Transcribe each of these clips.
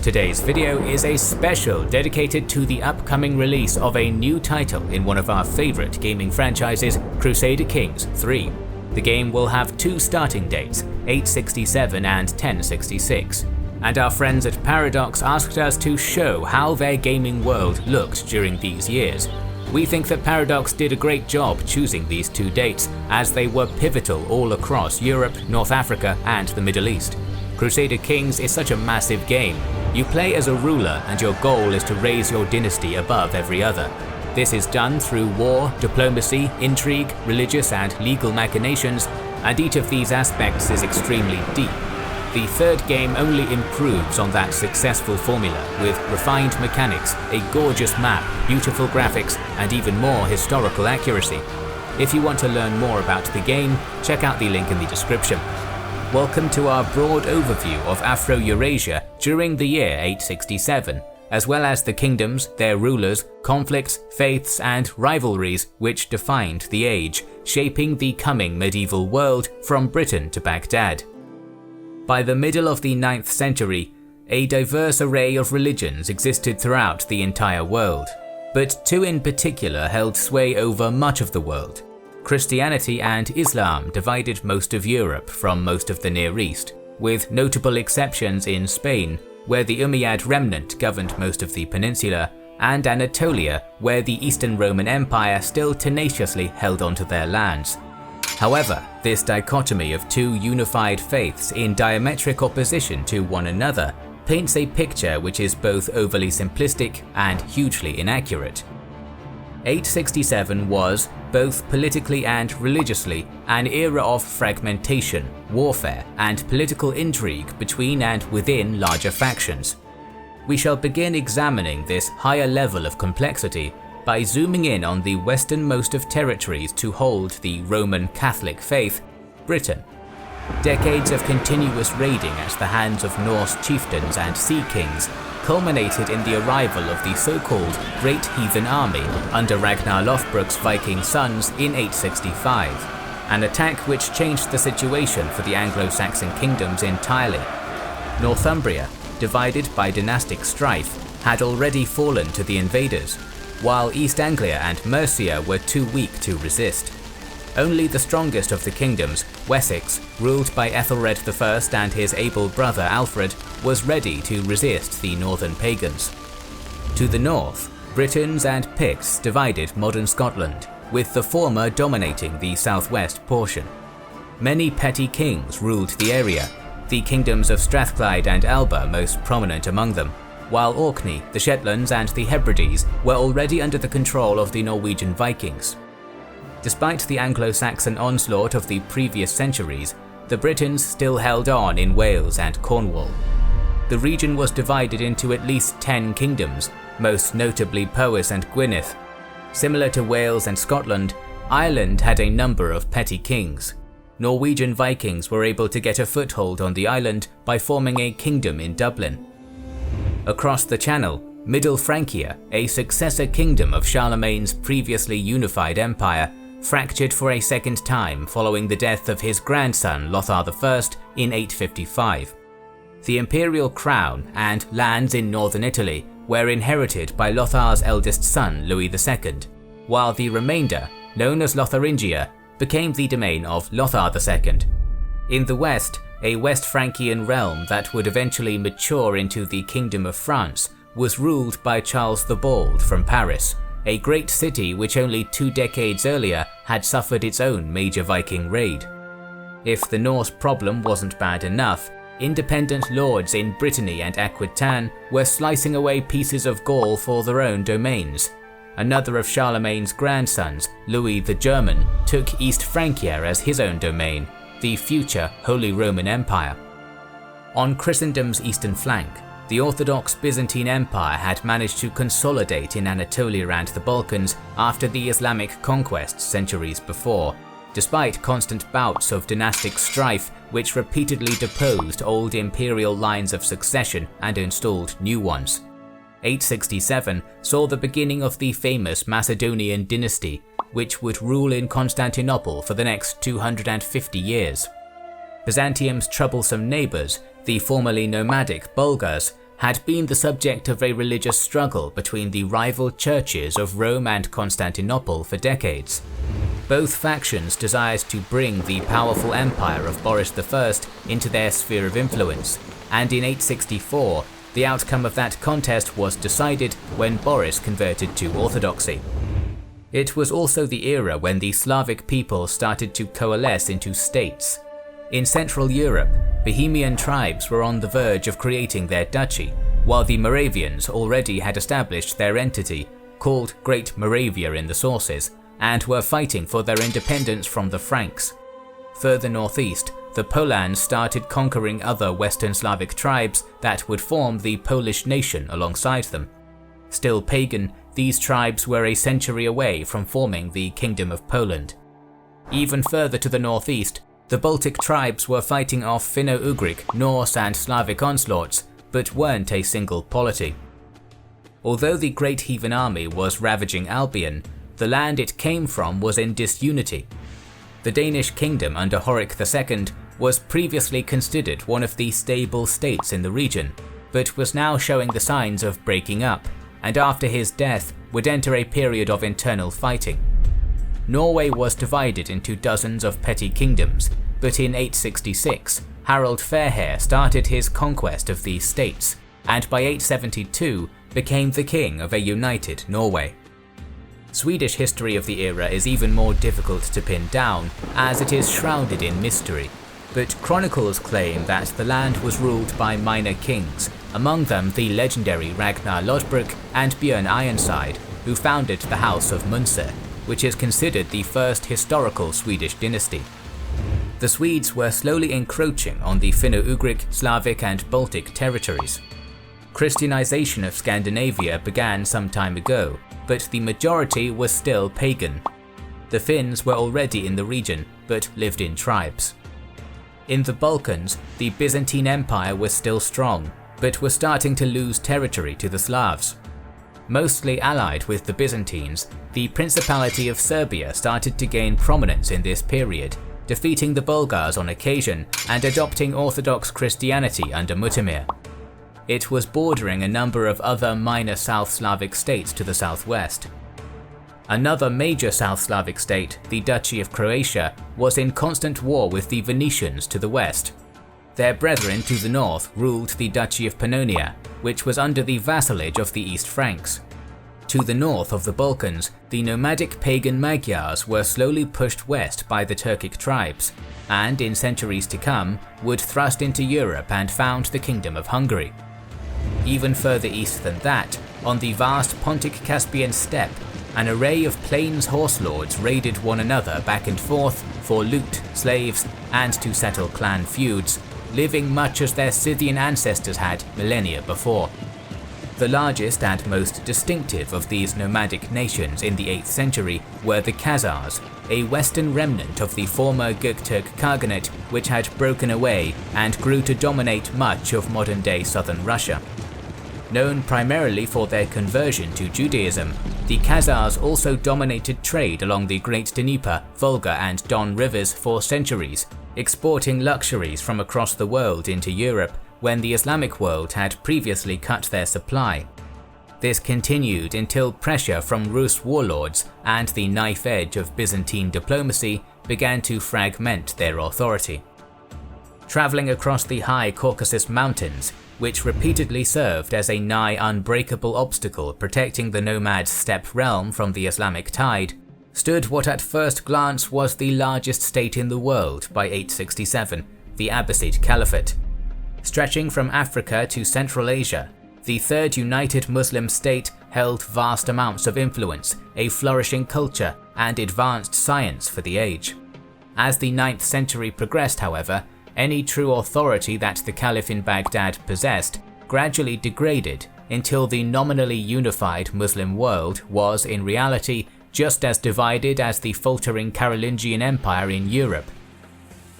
Today's video is a special dedicated to the upcoming release of a new title in one of our favourite gaming franchises, Crusader Kings III. The game will have two starting dates, 867 and 1066. And our friends at Paradox asked us to show how their gaming world looked during these years. We think that Paradox did a great job choosing these two dates, as they were pivotal all across Europe, North Africa and the Middle East. Crusader Kings is such a massive game. You play as a ruler and your goal is to raise your dynasty above every other. This is done through war, diplomacy, intrigue, religious and legal machinations, and each of these aspects is extremely deep. The third game only improves on that successful formula with refined mechanics, a gorgeous map, beautiful graphics, and even more historical accuracy. If you want to learn more about the game, check out the link in the description. Welcome to our broad overview of Afro-Eurasia during the year 867, as well as the kingdoms, their rulers, conflicts, faiths, and rivalries which defined the age, shaping the coming medieval world from Britain to Baghdad. By the middle of the 9th century, a diverse array of religions existed throughout the entire world, but two in particular held sway over much of the world. Christianity and Islam divided most of Europe from most of the Near East, with notable exceptions in Spain, where the Umayyad remnant governed most of the peninsula, and Anatolia, where the Eastern Roman Empire still tenaciously held onto their lands. However, this dichotomy of two unified faiths in diametric opposition to one another paints a picture which is both overly simplistic and hugely inaccurate. 867 was, both politically and religiously, an era of fragmentation, warfare, and political intrigue between and within larger factions. We shall begin examining this higher level of complexity by zooming in on the westernmost of territories to hold the Roman Catholic faith, Britain. Decades of continuous raiding at the hands of Norse chieftains and sea kings culminated in the arrival of the so-called Great Heathen Army under Ragnar Lothbrok's Viking sons in 865, an attack which changed the situation for the Anglo-Saxon kingdoms entirely. Northumbria, divided by dynastic strife, had already fallen to the invaders, while East Anglia and Mercia were too weak to resist. Only the strongest of the kingdoms, Wessex, ruled by Ethelred I and his able brother Alfred, was ready to resist the northern pagans. To the north, Britons and Picts divided modern Scotland, with the former dominating the southwest portion. Many petty kings ruled the area, the kingdoms of Strathclyde and Alba most prominent among them, while Orkney, the Shetlands and the Hebrides were already under the control of the Norwegian Vikings. Despite the Anglo-Saxon onslaught of the previous centuries, the Britons still held on in Wales and Cornwall. The region was divided into at least 10 kingdoms, most notably Powys and Gwynedd. Similar to Wales and Scotland, Ireland had a number of petty kings. Norwegian Vikings were able to get a foothold on the island by forming a kingdom in Dublin. Across the Channel, Middle Francia, a successor kingdom of Charlemagne's previously unified empire, fractured for a second time following the death of his grandson Lothar I in 855. The imperial crown and lands in northern Italy were inherited by Lothar's eldest son Louis II, while the remainder, known as Lotharingia, became the domain of Lothar II. In the west, a West Frankian realm that would eventually mature into the Kingdom of France was ruled by Charles the Bald from Paris, a great city which only 2 decades earlier had suffered its own major Viking raid. If the Norse problem wasn't bad enough, independent lords in Brittany and Aquitaine were slicing away pieces of Gaul for their own domains. Another of Charlemagne's grandsons, Louis the German, took East Francia as his own domain, the future Holy Roman Empire. On Christendom's eastern flank, the Orthodox Byzantine Empire had managed to consolidate in Anatolia and the Balkans after the Islamic conquests centuries before, despite constant bouts of dynastic strife which repeatedly deposed old imperial lines of succession and installed new ones. 867 saw the beginning of the famous Macedonian dynasty, which would rule in Constantinople for the next 250 years. Byzantium's troublesome neighbours, the formerly nomadic Bulgars, had been the subject of a religious struggle between the rival churches of Rome and Constantinople for decades. Both factions desired to bring the powerful empire of Boris I into their sphere of influence, and in 864, the outcome of that contest was decided when Boris converted to Orthodoxy. It was also the era when the Slavic people started to coalesce into states. In Central Europe, Bohemian tribes were on the verge of creating their duchy, while the Moravians already had established their entity, called Great Moravia in the sources, and were fighting for their independence from the Franks. Further northeast, the Polans started conquering other Western Slavic tribes that would form the Polish nation alongside them. Still pagan, these tribes were a century away from forming the Kingdom of Poland. Even further to the northeast, the Baltic tribes were fighting off Finno-Ugric, Norse and Slavic onslaughts, but weren't a single polity. Although the Great Heathen Army was ravaging Albion, the land it came from was in disunity. The Danish kingdom under Horik II was previously considered one of the stable states in the region, but was now showing the signs of breaking up, and after his death would enter a period of internal fighting. Norway was divided into dozens of petty kingdoms, but in 866, Harald Fairhair started his conquest of these states, and by 872 became the king of a united Norway. Swedish history of the era is even more difficult to pin down, as it is shrouded in mystery, but chronicles claim that the land was ruled by minor kings, among them the legendary Ragnar Lodbrok and Björn Ironside, who founded the House of Munster, which is considered the first historical Swedish dynasty. The Swedes were slowly encroaching on the Finno-Ugric, Slavic and Baltic territories. Christianization of Scandinavia began some time ago, but the majority was still pagan. The Finns were already in the region, but lived in tribes. In the Balkans, the Byzantine Empire was still strong, but was starting to lose territory to the Slavs. Mostly allied with the Byzantines, the Principality of Serbia started to gain prominence in this period, defeating the Bulgars on occasion and adopting Orthodox Christianity under Mutimir. It was bordering a number of other minor South Slavic states to the southwest. Another major South Slavic state, the Duchy of Croatia, was in constant war with the Venetians to the west. Their brethren to the north ruled the Duchy of Pannonia, which was under the vassalage of the East Franks. To the north of the Balkans, the nomadic pagan Magyars were slowly pushed west by the Turkic tribes, and in centuries to come would thrust into Europe and found the Kingdom of Hungary. Even further east than that, on the vast Pontic-Caspian steppe, an array of plains horse lords raided one another back and forth for loot, slaves, and to settle clan feuds, living much as their Scythian ancestors had millennia before. The largest and most distinctive of these nomadic nations in the 8th century were the Khazars, a western remnant of the former Seljuk Khaganate which had broken away and grew to dominate much of modern-day southern Russia. Known primarily for their conversion to Judaism, the Khazars also dominated trade along the Great Dnieper, Volga and Don rivers for centuries, exporting luxuries from across the world into Europe when the Islamic world had previously cut their supply. This continued until pressure from Rus warlords and the knife edge of Byzantine diplomacy began to fragment their authority. Traveling across the high Caucasus Mountains, which repeatedly served as a nigh unbreakable obstacle protecting the nomad steppe realm from the Islamic tide, stood what at first glance was the largest state in the world by 867, the Abbasid Caliphate. Stretching from Africa to Central Asia, the Third United Muslim State held vast amounts of influence, a flourishing culture, and advanced science for the age. As the 9th century progressed, however, any true authority that the Caliph in Baghdad possessed gradually degraded until the nominally unified Muslim world was in reality just as divided as the faltering Carolingian Empire in Europe.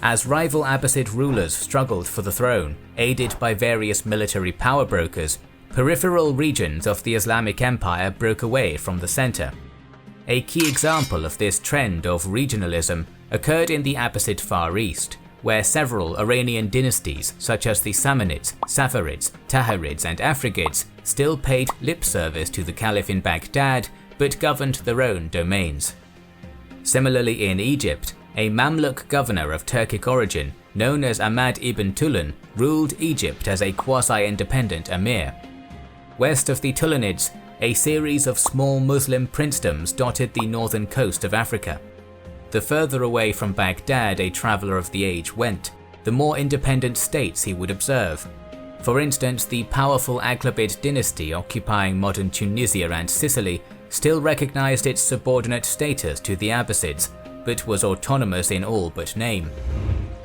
As rival Abbasid rulers struggled for the throne, aided by various military power brokers, peripheral regions of the Islamic Empire broke away from the center. A key example of this trend of regionalism occurred in the Abbasid Far East, where several Iranian dynasties such as the Samanids, Safarids, Tahirids and Afrigids still paid lip service to the Caliph in Baghdad but governed their own domains. Similarly in Egypt, a Mamluk governor of Turkic origin known as Ahmad ibn Tulun ruled Egypt as a quasi-independent emir. West of the Tulunids, a series of small Muslim princedoms dotted the northern coast of Africa. The further away from Baghdad a traveller of the age went, the more independent states he would observe. For instance, the powerful Aghlabid dynasty occupying modern Tunisia and Sicily still recognized its subordinate status to the Abbasids, but was autonomous in all but name.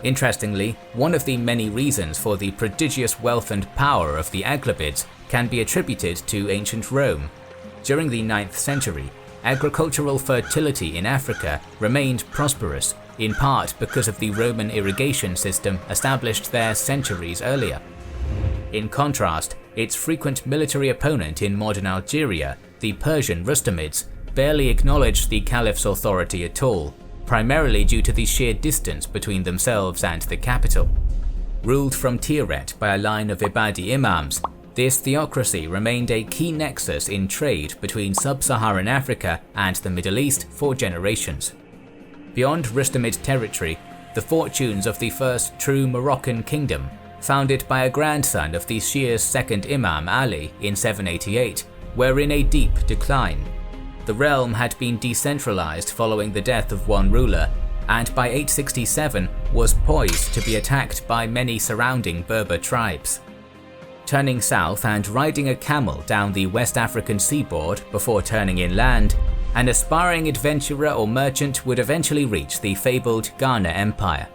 Interestingly, one of the many reasons for the prodigious wealth and power of the Aghlabids can be attributed to ancient Rome. During the 9th century, agricultural fertility in Africa remained prosperous, in part because of the Roman irrigation system established there centuries earlier. In contrast, its frequent military opponent in modern Algeria, the Persian Rustamids, barely acknowledged the Caliph's authority at all, primarily due to the sheer distance between themselves and the capital. Ruled from Tiret by a line of Ibadi imams, this theocracy remained a key nexus in trade between sub-Saharan Africa and the Middle East for generations. Beyond Rustamid territory, the fortunes of the first true Moroccan kingdom, founded by a grandson of the Shia's second Imam Ali in 788, were in a deep decline. The realm had been decentralized following the death of one ruler, and by 867 was poised to be attacked by many surrounding Berber tribes. Turning south and riding a camel down the West African seaboard before turning inland, an aspiring adventurer or merchant would eventually reach the fabled Ghana Empire.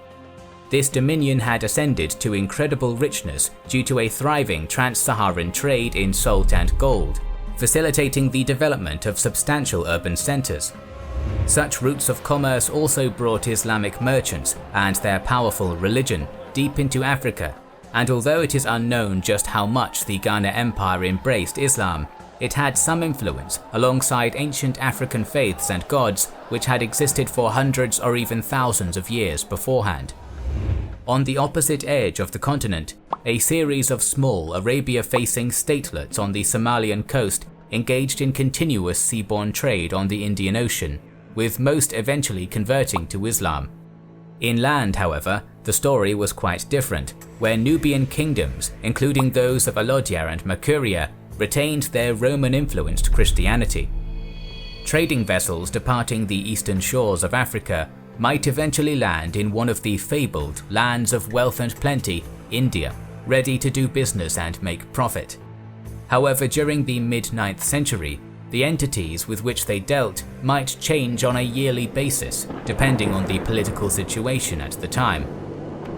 This dominion had ascended to incredible richness due to a thriving trans-Saharan trade in salt and gold, facilitating the development of substantial urban centers. Such routes of commerce also brought Islamic merchants and their powerful religion deep into Africa, and although it is unknown just how much the Ghana Empire embraced Islam, it had some influence alongside ancient African faiths and gods which had existed for hundreds or even thousands of years beforehand. On the opposite edge of the continent, a series of small Arabia-facing statelets on the Somalian coast engaged in continuous seaborne trade on the Indian Ocean, with most eventually converting to Islam. Inland, however, the story was quite different, where Nubian kingdoms, including those of Alodia and Makuria, retained their Roman-influenced Christianity. Trading vessels departing the eastern shores of Africa might eventually land in one of the fabled lands of wealth and plenty, India, ready to do business and make profit. However, during the mid-9th century, the entities with which they dealt might change on a yearly basis, depending on the political situation at the time.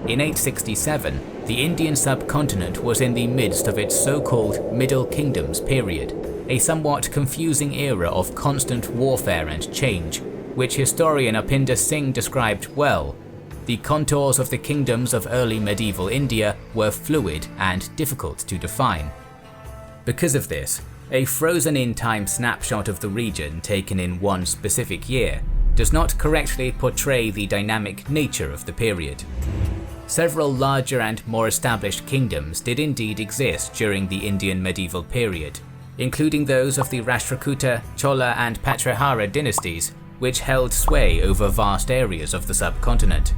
In 867, the Indian subcontinent was in the midst of its so-called Middle Kingdoms period, a somewhat confusing era of constant warfare and change, which historian Upinder Singh described well. The contours of the kingdoms of early medieval India were fluid and difficult to define. Because of this, a frozen-in-time snapshot of the region taken in one specific year does not correctly portray the dynamic nature of the period. Several larger and more established kingdoms did indeed exist during the Indian medieval period, including those of the Rashtrakuta, Chola and Patrihara dynasties, which held sway over vast areas of the subcontinent.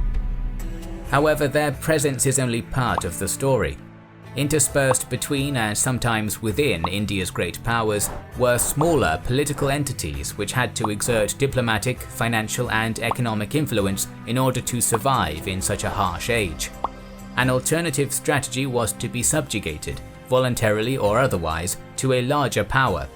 However, their presence is only part of the story. Interspersed between and sometimes within India's great powers were smaller political entities which had to exert diplomatic, financial and economic influence in order to survive in such a harsh age. An alternative strategy was to be subjugated, voluntarily or otherwise, to a larger power.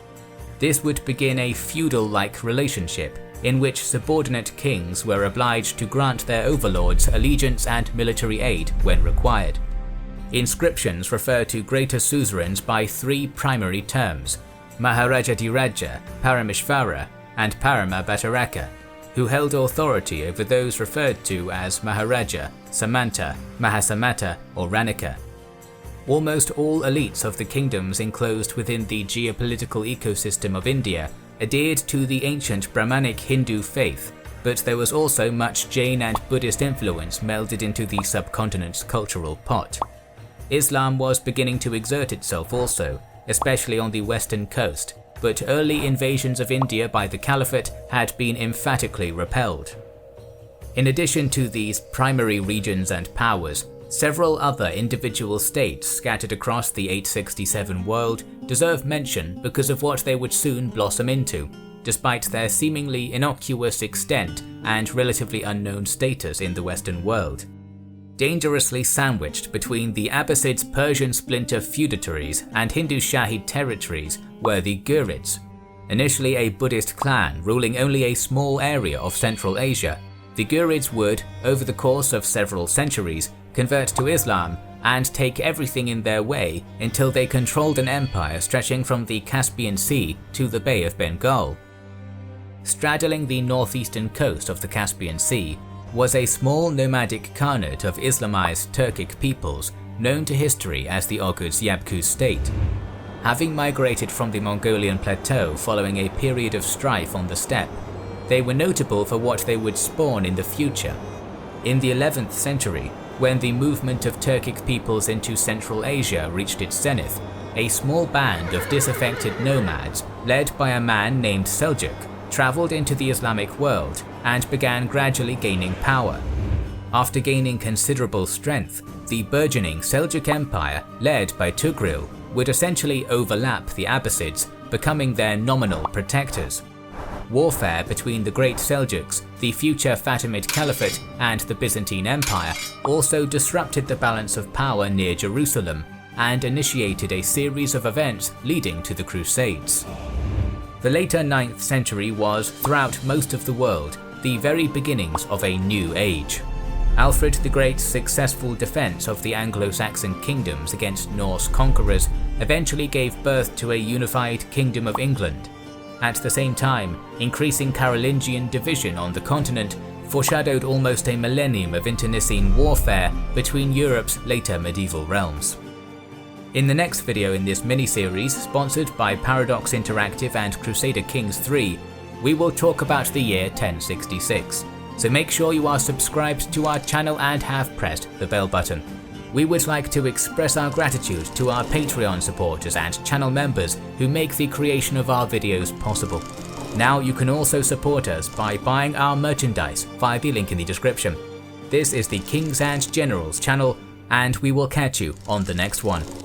This would begin a feudal-like relationship in which subordinate kings were obliged to grant their overlords allegiance and military aid when required. Inscriptions refer to greater suzerains by three primary terms: Maharaja Dhiraja, Parameshvara, and Parama Bhattaraka, who held authority over those referred to as Maharaja, Samanta, Mahasamata, or Ranika. Almost all elites of the kingdoms enclosed within the geopolitical ecosystem of India adhered to the ancient Brahmanic Hindu faith, but there was also much Jain and Buddhist influence melded into the subcontinent's cultural pot. Islam was beginning to exert itself also, especially on the western coast, but early invasions of India by the Caliphate had been emphatically repelled. In addition to these primary regions and powers, several other individual states scattered across the 867 world deserve mention because of what they would soon blossom into, despite their seemingly innocuous extent and relatively unknown status in the Western world. Dangerously sandwiched between the Abbasids' Persian splinter feudatories and Hindu Shahid territories were the Ghurids. Initially a Buddhist clan ruling only a small area of Central Asia, the Ghurids would, over the course of several centuries, convert to Islam and take everything in their way until they controlled an empire stretching from the Caspian Sea to the Bay of Bengal. Straddling the northeastern coast of the Caspian Sea was a small nomadic khanate of Islamized Turkic peoples known to history as the Oghuz Yabgu state. Having migrated from the Mongolian plateau following a period of strife on the steppe, they were notable for what they would spawn in the future. In the 11th century, when the movement of Turkic peoples into Central Asia reached its zenith, a small band of disaffected nomads, led by a man named Seljuk, travelled into the Islamic world and began gradually gaining power. After gaining considerable strength, the burgeoning Seljuk Empire, led by Tugril, would essentially overlap the Abbasids, becoming their nominal protectors. Warfare between the Great Seljuks, the future Fatimid Caliphate, and the Byzantine Empire also disrupted the balance of power near Jerusalem and initiated a series of events leading to the Crusades. The later 9th century was, throughout most of the world, the very beginnings of a new age. Alfred the Great's successful defense of the Anglo-Saxon kingdoms against Norse conquerors eventually gave birth to a unified Kingdom of England. At the same time, increasing Carolingian division on the continent foreshadowed almost a millennium of internecine warfare between Europe's later medieval realms. In the next video in this mini-series, sponsored by Paradox Interactive and Crusader Kings III, we will talk about the year 1066, so make sure you are subscribed to our channel and have pressed the bell button. We would like to express our gratitude to our Patreon supporters and channel members who make the creation of our videos possible. Now you can also support us by buying our merchandise via the link in the description. This is the Kings and Generals channel, and we will catch you on the next one.